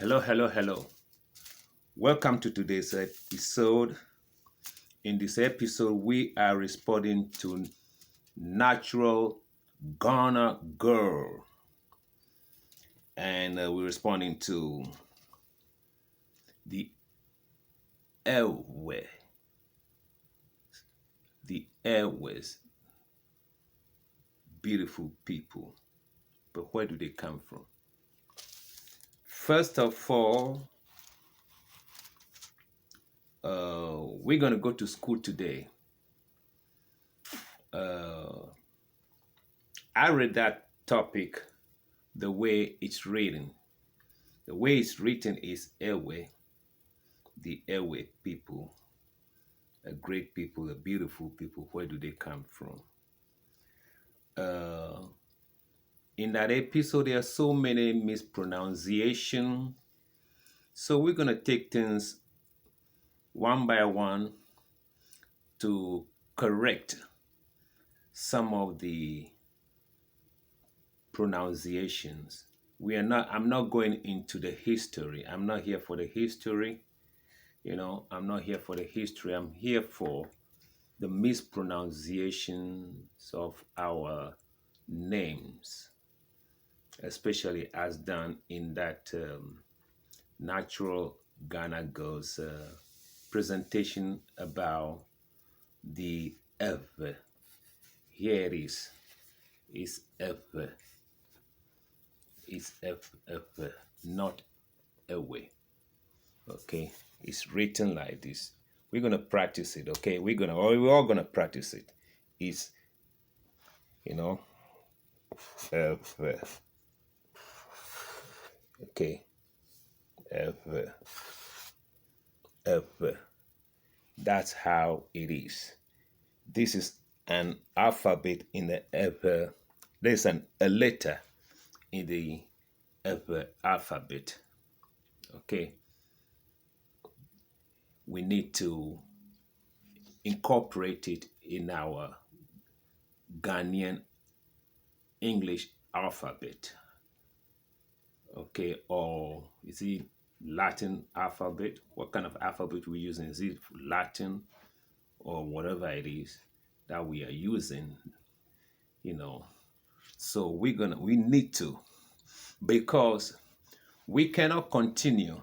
Hello, hello, hello. Welcome to today's episode. In this episode, we are responding to Natural Ghana Girl. And we're responding to the airway. The airways. Beautiful people. But where do they come from? First of all, we're going to go to school today. I read that topic the way it's written. The way it's written is airway, the airway people, a great people, a beautiful people. Where do they come from? Uh, in that episode, there are so many mispronunciation. So we're gonna take things one by one to correct some of the pronunciations. I'm not going into the history. I'm not here for the history. I'm not here for the history. I'm here for the mispronunciations of our names, especially as done in that Natural Ghana Girls presentation about the F. Here it is. It's F. It's F, not away. Okay, it's written like this. We're gonna practice it. Okay, we're all gonna practice it. It's you know F. Okay, F. That's how it is. This is an alphabet in the F. There's a letter in the F alphabet. Okay, we need to incorporate it in our Ghanaian English alphabet. Okay, or is it Latin alphabet? What kind of alphabet we using? Is it Latin or whatever it is that we are using? So we need to, because we cannot continue,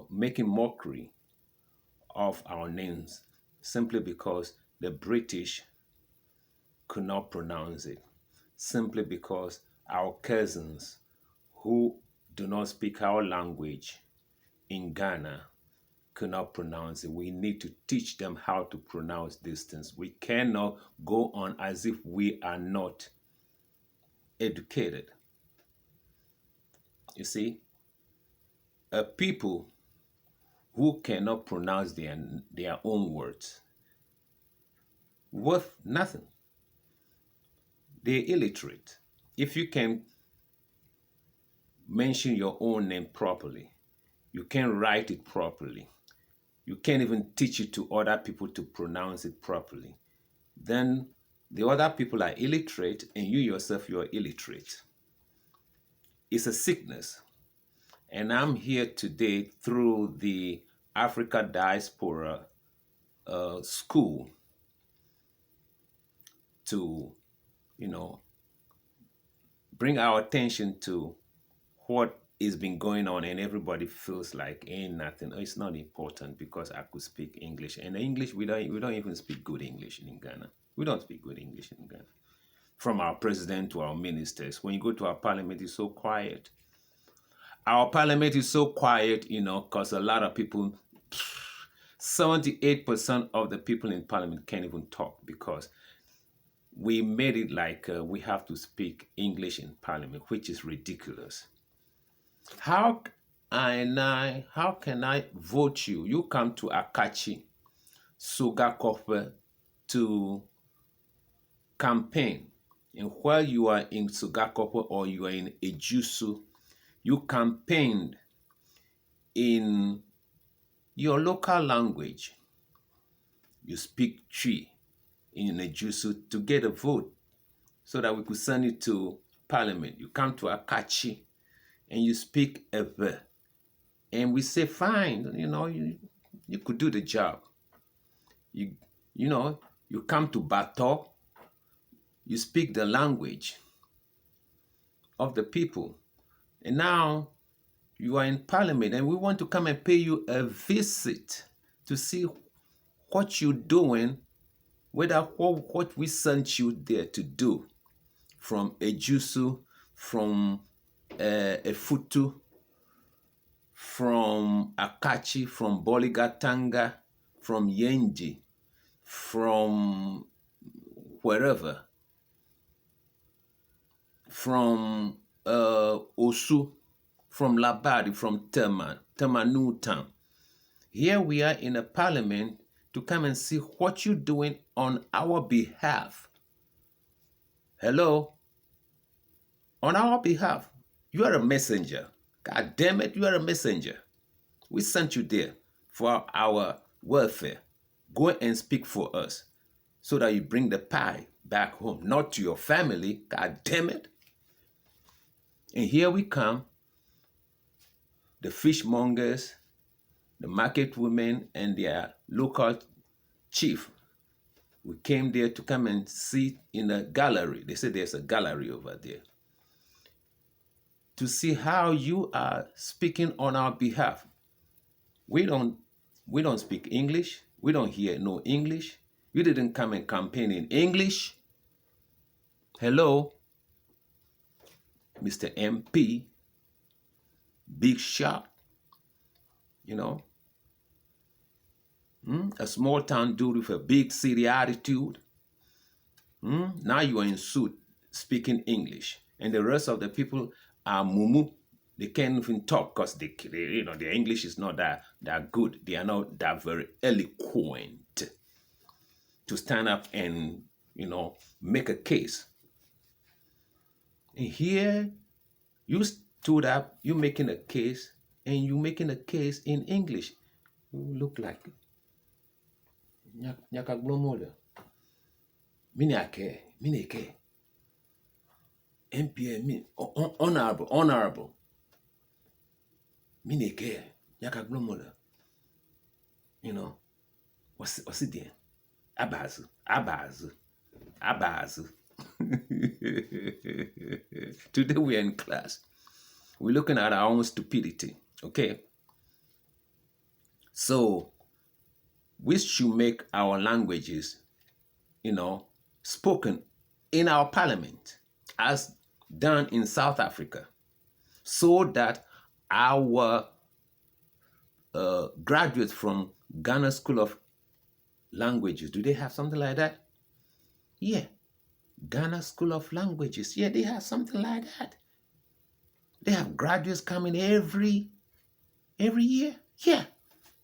making mockery of our names simply because the British could not pronounce it, simply because our cousins who do not speak our language in Ghana could not pronounce it. We need to teach them how to pronounce these things. We cannot go on as if we are not educated. You see, a people who cannot pronounce their own words worth nothing. They're illiterate. If you can mention your own name properly, you can write it properly, you can't even teach it to other people to pronounce it properly, then the other people are illiterate and you yourself, you're illiterate. It's a sickness. And I'm here today through the Africa Diaspora School to, bring our attention to what is been going on, and everybody feels like ain't nothing. It's not important because I could speak English. And English, we don't even speak good English in Ghana. We don't speak good English in Ghana. From our president to our ministers. When you go to our parliament, it's so quiet. Our parliament is so quiet, because a lot of people, 78% of the people in parliament can't even talk because we made it like we have to speak English in parliament, which is ridiculous. How can I vote you? You come to Akachi, Sugakope to campaign. And while you are in Sugakope or you are in Ejusu, you campaigned in your local language. You speak Twi in Ejusu to get a vote so that we could send it to Parliament. You come to Akachi and you speak a V. And we say, fine, you could do the job. You, you come to Bato, you speak the language of the people. And now you are in parliament and we want to come and pay you a visit to see what you're doing, whether what we sent you there to do, from Ejusu, from Efutu, from Akachi, from Boligatanga, from Yenji, from wherever, from Osu, from Labadi, from Temanu Town. Here we are in a parliament to come and see what you're doing on our behalf. Hello? On our behalf. You are a messenger. God damn it, you are a messenger. We sent you there for our welfare. Go and speak for us so that you bring the pie back home, not to your family. God damn it. And here we come, the fishmongers, the market women, and their local chief. We came there to come and sit in a gallery. They say there's a gallery over there. To see how you are speaking on our behalf. We don't speak English. We don't hear no English. You didn't come and campaign in English. Hello, Mr. MP, big shot, a small town dude with a big city attitude. Now you are in suit speaking English. And the rest of the people are mumu. They can't even talk because their English is not that good. They are not that very eloquent to stand up and, make a case. And here you stood up, you're making a case, and you're making a case in English. You look like Nyakaglomoda. Minake. MPA, honorable. Minake, Nyakaglomoda. What's it there? Abazu. Today we're in class. We're looking at our own stupidity, okay? So we should make our languages, spoken in our parliament as done in South Africa, so that our graduates from Ghana School of Languages, do they have something like that? Yeah. Ghana School of Languages. Yeah, they have something like that. They have graduates coming every year. Yeah.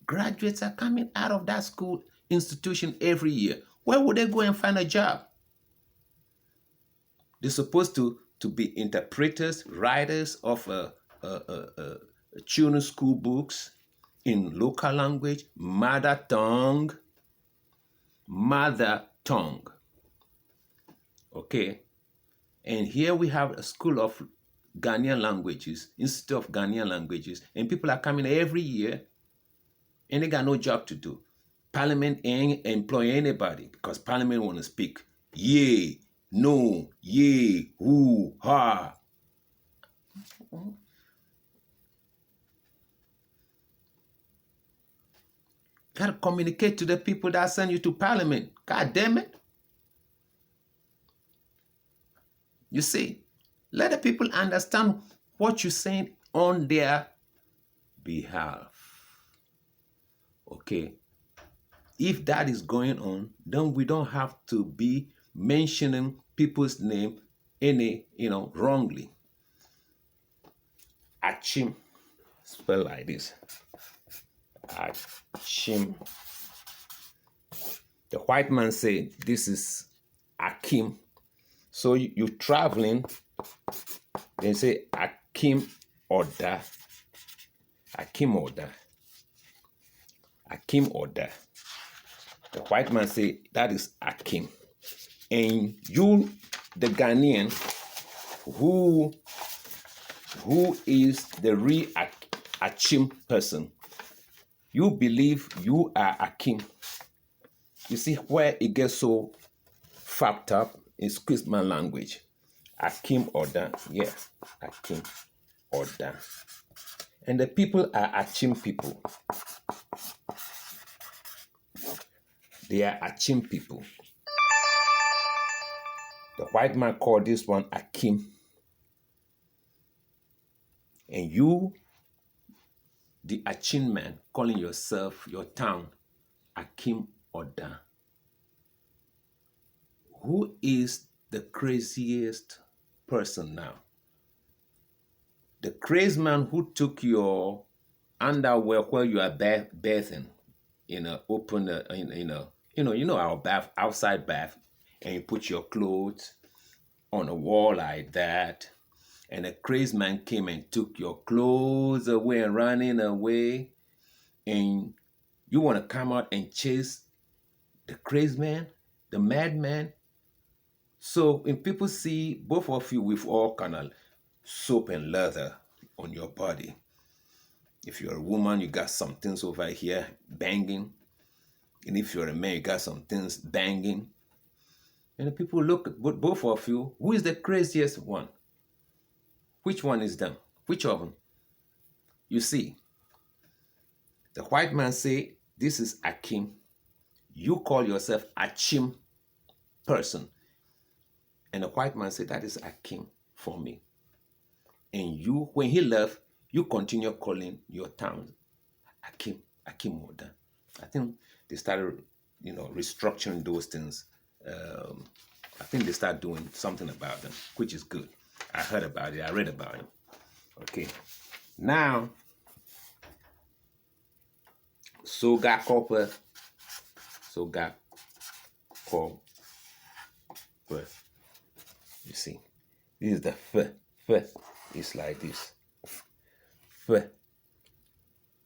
Graduates are coming out of that school institution every year. Where would they go and find a job? They're supposed to be interpreters, writers of children's school books in local language, mother tongue. Okay. And here we have a school of Ghanaian languages, Institute of Ghanaian languages, and people are coming every year and they got no job to do. Parliament ain't employ anybody because Parliament want to speak yay, no, yay, who, ha. Got to communicate to the people that send you to Parliament. God damn it. You see, let the people understand what you're saying on their behalf. Okay. If that is going on, then we don't have to be mentioning people's name wrongly. Achim, spell like this. Achim. The white man say this is Akim. So you're traveling, they say Akim Oda. The white man say that is Akim. And you, the Ghanaian, who who is the real Achim person. You believe you are Akim. You see where it gets so fucked up in Christmas language. Akim Oda, yes, Akim Oda. And the people are Achim people. They are Achim people. The white man called this one Akim. And you, the Achim man, calling yourself, your town, Akim Oda. Who is the craziest person now? The crazy man who took your underwear while you are bathing in a open, our bath, outside bath, and you put your clothes on a wall like that, and a crazy man came and took your clothes away and running away, and you want to come out and chase the crazy man, the madman. So when people see both of you with all kind of soap and leather on your body, if you're a woman, you got some things over here banging, and if you're a man, you got some things banging, and the people look at both of you. Who is the craziest one? Which one is them? Which of them? You see, the white man say, this is Akim. You call yourself Achim person. And the white man said, that is Akim for me. And you, when he left, you continue calling your town Akim, Akim Oda. I think they started, restructuring those things. I think they start doing something about them, which is good. I heard about it. I read about it. Okay. Now, Soga Copper. You see, this is the F. F is like this. F.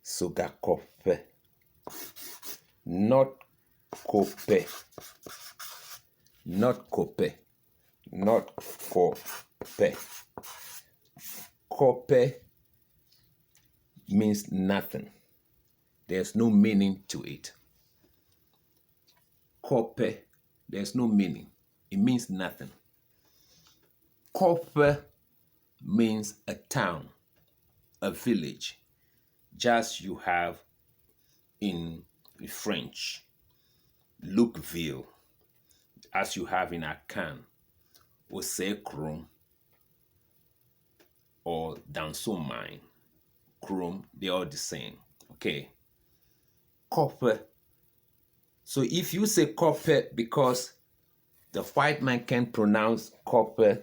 Soga Copper. Not Cope. Not Cope. Not Cope. Cope means nothing. There's no meaning to it. Cope, there's no meaning. It means nothing. Cope means a town, a village, just you have in French, Lookville, as you have in Akan, Osekrum, or Dansomine, Krum, they're all the same. Okay. Copper. So if you say copper because the white man can't pronounce copper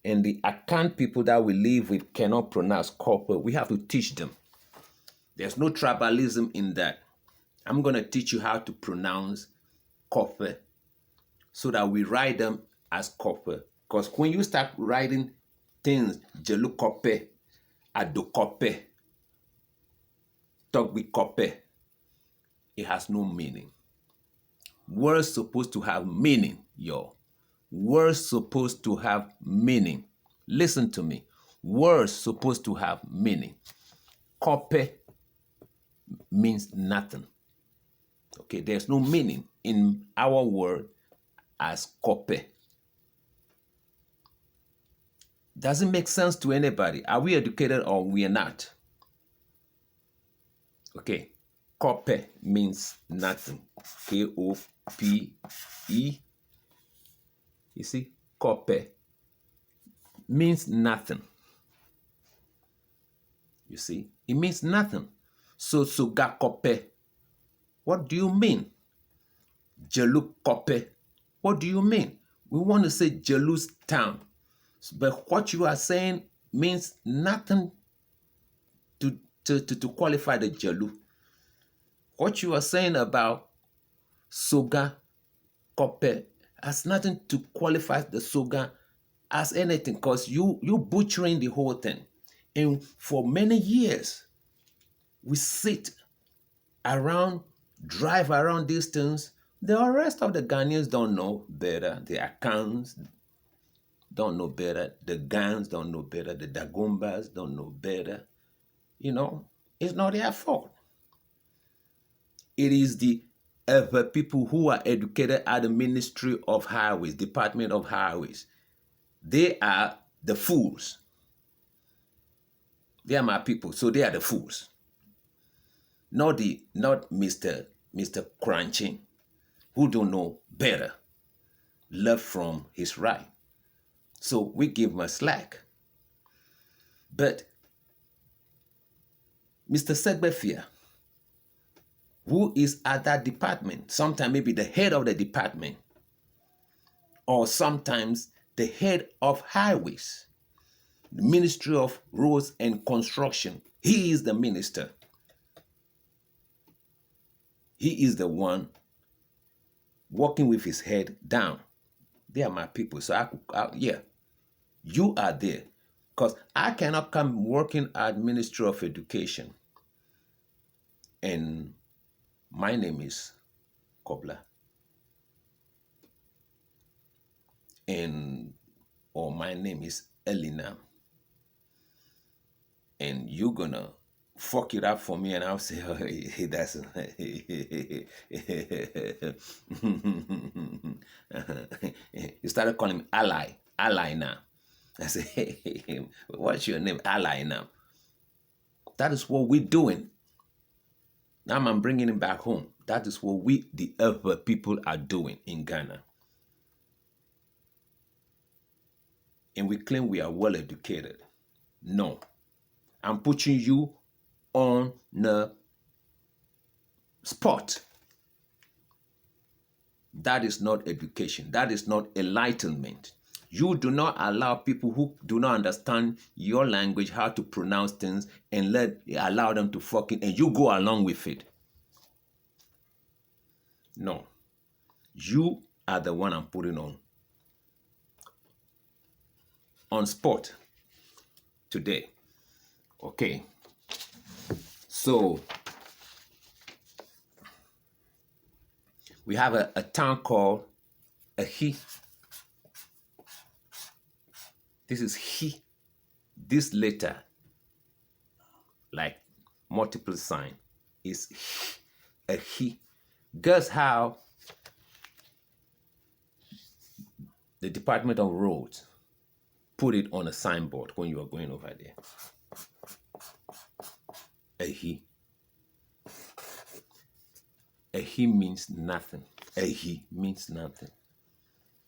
and the Akan people that we live with cannot pronounce copper, we have to teach them. There's no tribalism in that. I'm going to teach you how to pronounce copper so that we write them as copper. Because when you start writing things, jelu copper, ado copper, talk with copper, it has no meaning. Words supposed to have meaning, yo. Words supposed to have meaning. Listen to me. Words supposed to have meaning. Copy means nothing. Okay, there's no meaning in our word as copy. Doesn't make sense to anybody. Are we educated or we are not? Okay, copy means nothing. K-O-P-E. You see, copy means nothing. You see, it means nothing. So suga copy. What do you mean? Jelu copy. What do you mean? We want to say Jelu's town. But what you are saying means nothing to qualify the Jelu. What you are saying about Soga Kope has nothing to qualify the Soga as anything, because you butchering the whole thing. And for many years, we sit around, drive around these things. The rest of the Ghanaians don't know better. The accounts, don't know better. The Gans don't know better. The Dagumbas don't know better. It's not their fault. It is the people who are educated at the Ministry of Highways, Department of Highways. They are the fools. They are my people, so they are the fools. Not Mr. Crunching, who don't know better, left from his right. So we give him a slack. But Mr. Segbefia, who is at that department, sometimes maybe the head of the department, or sometimes the head of highways, the Ministry of Roads and Construction. He is the minister. He is the one walking with his head down. They are my people. So yeah, you are there. Because I cannot come working at Ministry of Education and my name is Kobla. Or my name is Elina. And you're gonna fuck it up for me, and I'll say, oh, hey, that's you started calling me ally now. I say, hey, what's your name? Ally now. That is what we're doing. Now I'm bringing him back home. That is what we, the other people, are doing in Ghana. And we claim we are well educated. No. I'm putting you on the spot. That is not education. That is not enlightenment. You do not allow people who do not understand your language how to pronounce things and allow them to and you go along with it. No. You are the one I'm putting on spot today. Okay. So we have a town called Ahi. This is he. This letter, like multiple sign, is Ahi. Guess how the Department of Roads put it on a signboard when you are going over there? Ahi. Ahi means nothing. Ahi means nothing.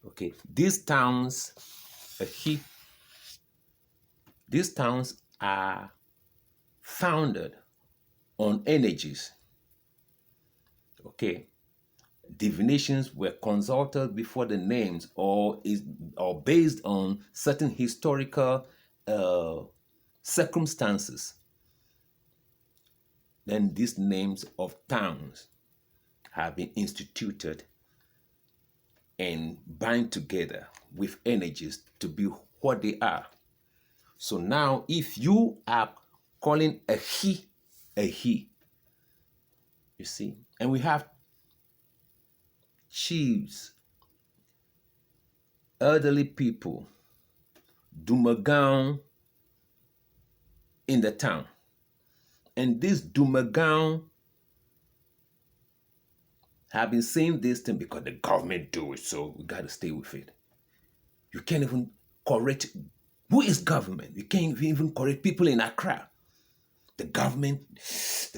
Okay. These towns are founded on energies. Okay. Divinations were consulted before the names or based on certain historical circumstances. Then these names of towns have been instituted and bind together with energies to be what they are. So now if you are calling a he, you see, and we have chiefs, elderly people, Dumagown in the town. And this Dumagown have been saying this thing because the government do it, so we got to stay with it. You can't even correct. Who is government? You can't even correct people in Accra. The government is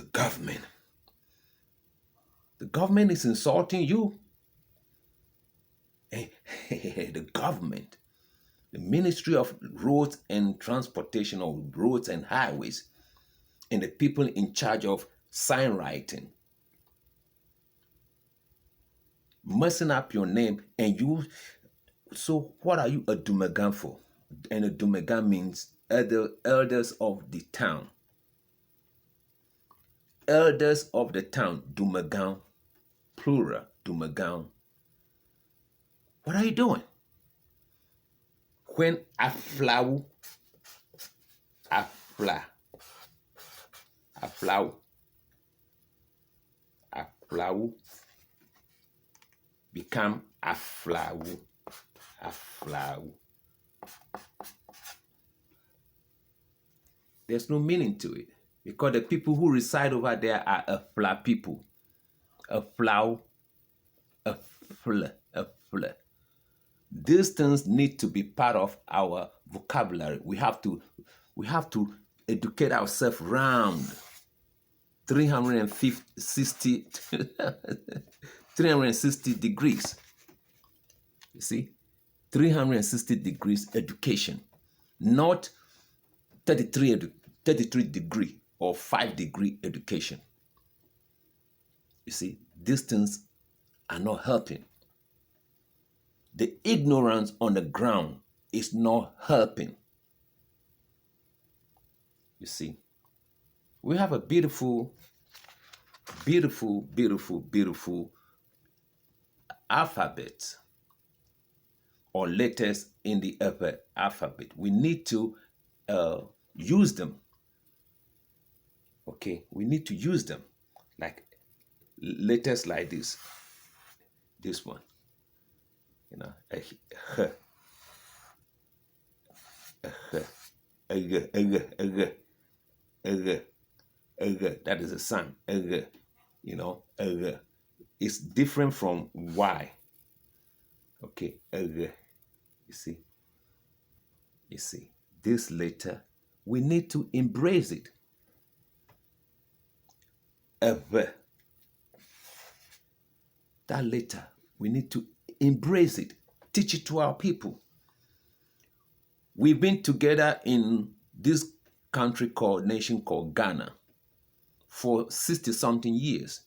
insulting you. The government, the Ministry of Roads and Transportation, or Roads and Highways, and the people in charge of sign writing, messing up your name, and you. So what are you a Dumagan for? And a Dumagan means elders of the town. Elders of the town, Dumagan, plural, Dumagan. What are you doing? When Aflau become Aflau. There's no meaning to it because the people who reside over there are a fla people. A flow, a fl, a fl. These things need to be part of our vocabulary. We have to educate ourselves around 360 360 degrees. You see? 360 degrees education, not 33 degree or 5-degree education. You see, these things are not helping. The ignorance on the ground is not helping. You see, we have a beautiful, beautiful, beautiful, beautiful alphabet or letters in the upper alphabet. We need to use them. Okay, we need to use them, like letters like this one, a h, a g, a g, a g, a g, a g. That is a sound. A g, a g. It's different from Y. Okay, a g. You see, this letter, we need to embrace it. A v. That letter, we need to embrace it, teach it to our people. We've been together in this nation called Ghana for 60-something years.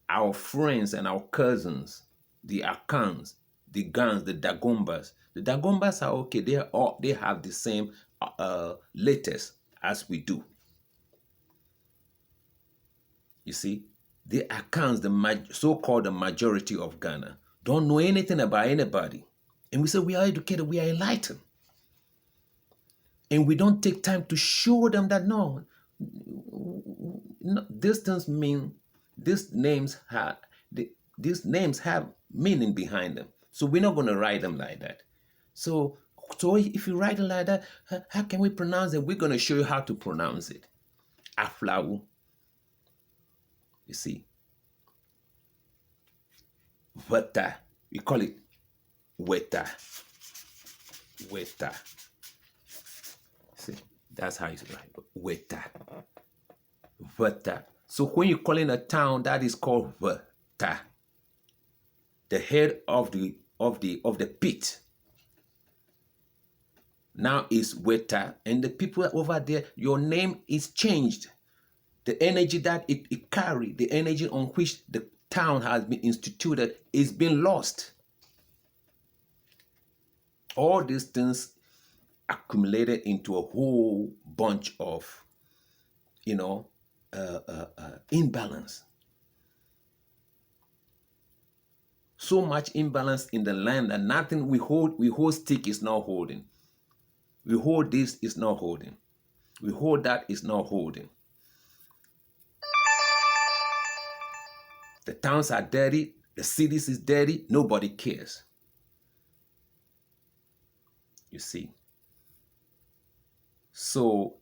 Our friends and our cousins, the Akans, the Gans, the Dagombas. The Dagombas are okay. They have the same letters as we do. You see, the Akans, the so-called the majority of Ghana, don't know anything about anybody. And we say we are educated, we are enlightened. And we don't take time to show them that no, these things mean, these names have meaning behind them. So we're not going to write them like that. So if you write it like that, how can we pronounce it? We're going to show you how to pronounce it. Aflau. You see. Weta. We call it weta. Weta. See, that's how it's like. Weta. Weta. So when you call in a town, that is called Weta. The head of the pit now is Weta, and the people over there, your name is changed. The energy that it carries, the energy on which the town has been instituted, is being lost. All these things accumulated into a whole bunch of, imbalance. So much imbalance in the land that nothing we hold stick is not holding. We hold this is not holding. We hold that is not holding. The towns are dirty. The cities is dirty. Nobody cares. You see. So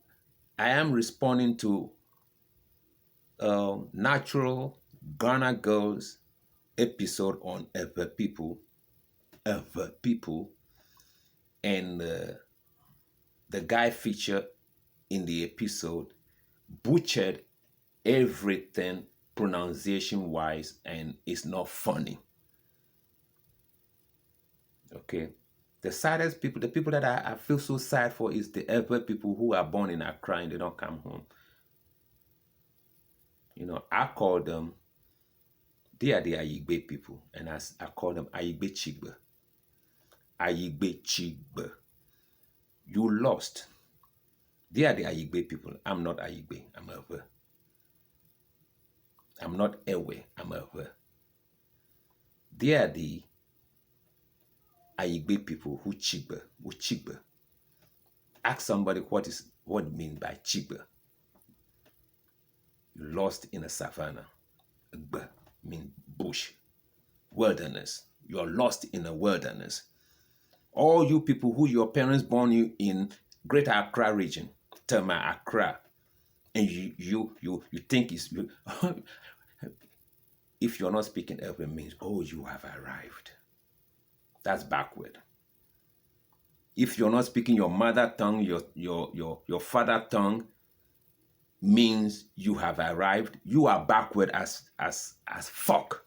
I am responding to Natural Ghana Girls episode on Ever People, and the guy featured in the episode butchered everything pronunciation wise, and it's not funny. Okay, the saddest people, the people that I feel so sad for, is the Ever people who are born in Accra and they don't come home. I call them, they are the Ayigbe people, and I call them Ayigbe Chigbe. Ayigbe Chigbe. You lost. They are the Ayigbe people. I'm not Ayigbe. I'm Ewe. I'm not Ewe. I'm Ewe. They are the Ayigbe people who Chigbe. Ask somebody what it means by Chigbe. You lost in a savannah. Gbe means bush, wilderness. You are lost in a wilderness. All you people who your parents born you in Greater Accra region, Tema Accra, and you think it's you, if you're not speaking Elbe, it means oh you have arrived. That's backward. If you're not speaking your mother tongue, your father tongue, means you have arrived. You are backward as fuck.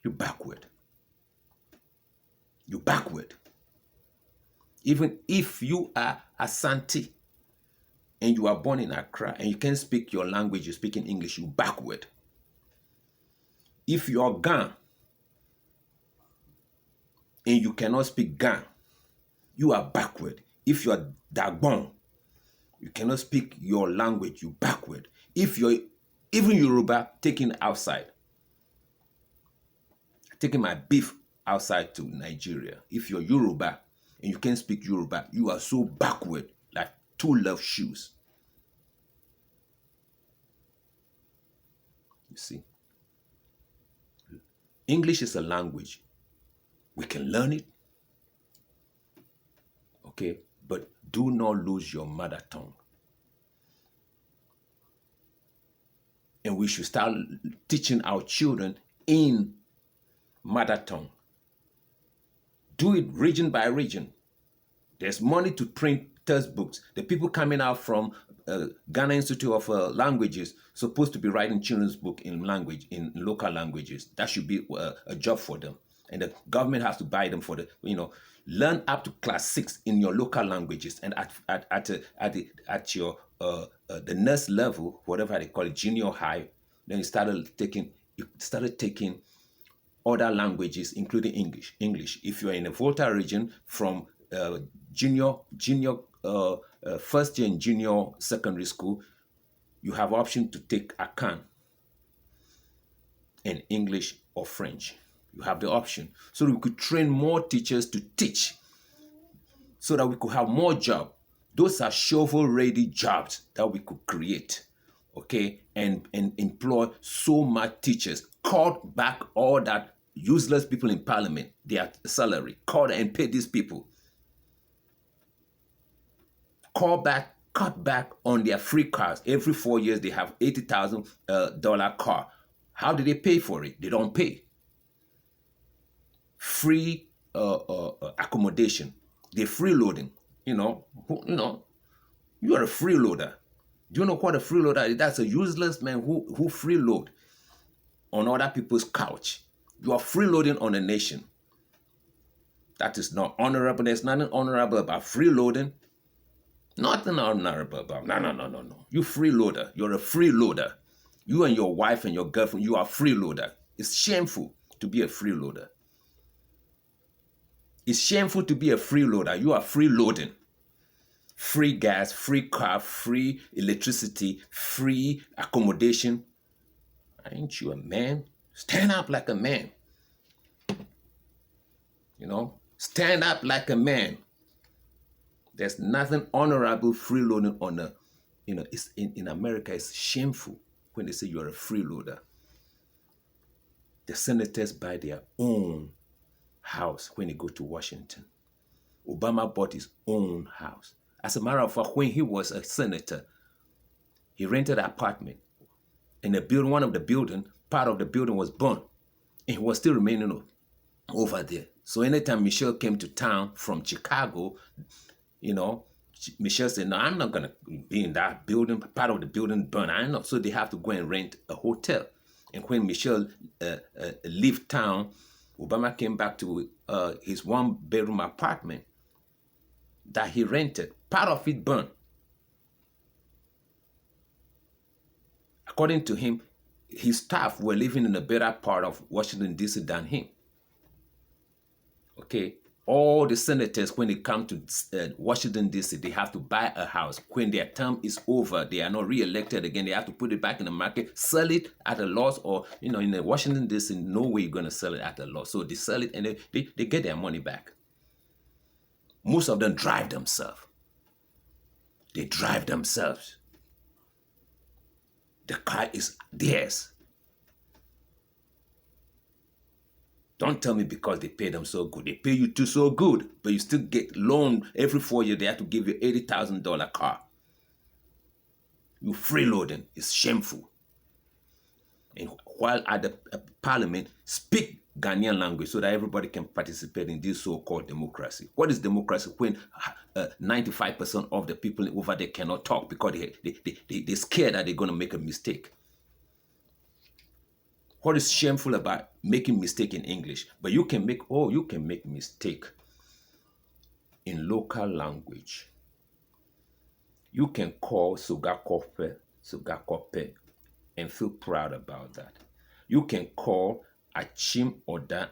You're backward. You're backward. Even if you are Asante and you are born in Accra and you can speak your language, you speak in English, you're backward. If you're Gan and you cannot speak Gan, you are backward. If you're Dagbon, you cannot speak your language, you're backward. If you're even Yoruba, taken outside, taking my beef outside to Nigeria. If you're Yoruba and you can't speak Yoruba, you are so backward, like two love shoes. You see, English is a language. We can learn it, okay? But do not lose your mother tongue. And we should start teaching our children in mother tongue. Do it region by region. There's money to print textbooks. The people coming out from Ghana Institute of Languages supposed to be writing children's book in language, in local languages. That should be a job for them. And the government has to buy them for the, learn up to class 6 in your local languages. And at your the nurse level, whatever they call it, junior high, then you started taking other languages, including English. If you're in a Volta region, from junior, first year in junior secondary school, you have option to take Akan in English or French. You have the option. So that we could train more teachers to teach, so that we could have more jobs. Those are shovel-ready jobs that we could create, okay, and employ so much teachers. Cut back all that useless people in parliament, their salary. Cut and pay these people. Cut back on their free cars. Every 4 years they have $80,000 car. How do they pay for it? They don't pay. Free accommodation. They're freeloading. You are a freeloader. Do you know what a freeloader is? That's a useless man who freeload on other people's couch. You are freeloading on a nation. That is not honorable. There's nothing honorable about freeloading. Nothing honorable about. No. You freeloader. You're a freeloader. You and your wife and your girlfriend, you are freeloader. It's shameful to be a freeloader. It's shameful to be a freeloader. You are freeloading. Free gas, free car, free electricity, free accommodation. Ain't you a man? Stand up like a man. Stand up like a man. There's nothing honorable freeloading on a, it's in America, it's shameful when they say you're a freeloader. The senators buy their own house when they go to Washington. Obama bought his own house. As a matter of fact, when he was a senator, he rented an apartment. In the building, part of the building was burned. And he was still remaining over there. So anytime Michelle came to town from Chicago, Michelle said, no, I'm not going to be in that building. Part of the building burned. I know. So they have to go and rent a hotel. And when Michelle left town, Obama came back to his one-bedroom apartment that he rented. Part of it burned. According to him, his staff were living in a better part of Washington, D.C. than him. Okay? All the senators, when they come to Washington, D.C., they have to buy a house. When their term is over, they are not re-elected again. They have to put it back in the market, sell it at a loss, or, in the Washington, D.C., no way you're going to sell it at a loss. So they sell it and they get their money back. Most of them drive themselves. They drive themselves. The car is theirs. Don't tell me because they pay them so good. They pay you too so good, but you still get loan every 4 years. They have to give you $80,000 car. You freeloading. It's shameful. And while at the parliament, speak Ghanaian language so that everybody can participate in this so-called democracy. What is democracy when 95% of the people over there cannot talk because they're scared that they're going to make a mistake? What is shameful about making mistake in English? But you can make mistake in local language. You can call Sugakope, and feel proud about that. You can call Akim Oda,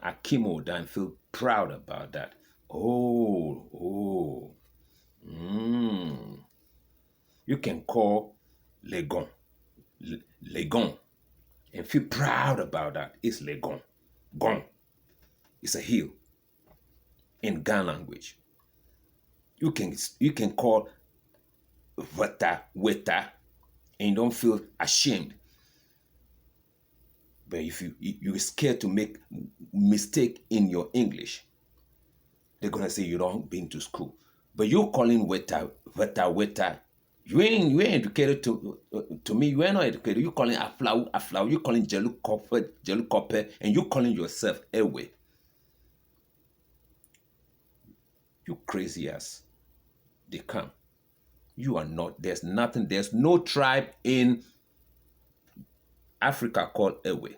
and feel proud about that. Oh. You can call Legon, Legon, and feel proud about that. It's Legon. Gon. It's a hill in Ghana language. You can call Weta, and don't feel ashamed. But if you're scared to make mistake in your English, they're gonna say you don't been to school. But you calling Weta, you ain't educated to me. You ain't not educated. You calling aflau. You calling Jelukope, and you calling yourself Ewe. You crazy ass. They come. You are not. There's nothing. There's no tribe in Africa called Ewe.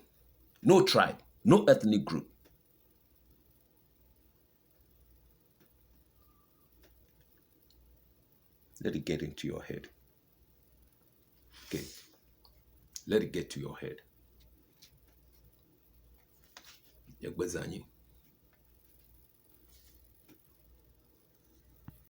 No tribe. No ethnic group. Let it get into your head. Okay. Let it get to your head. Yagbazanyi.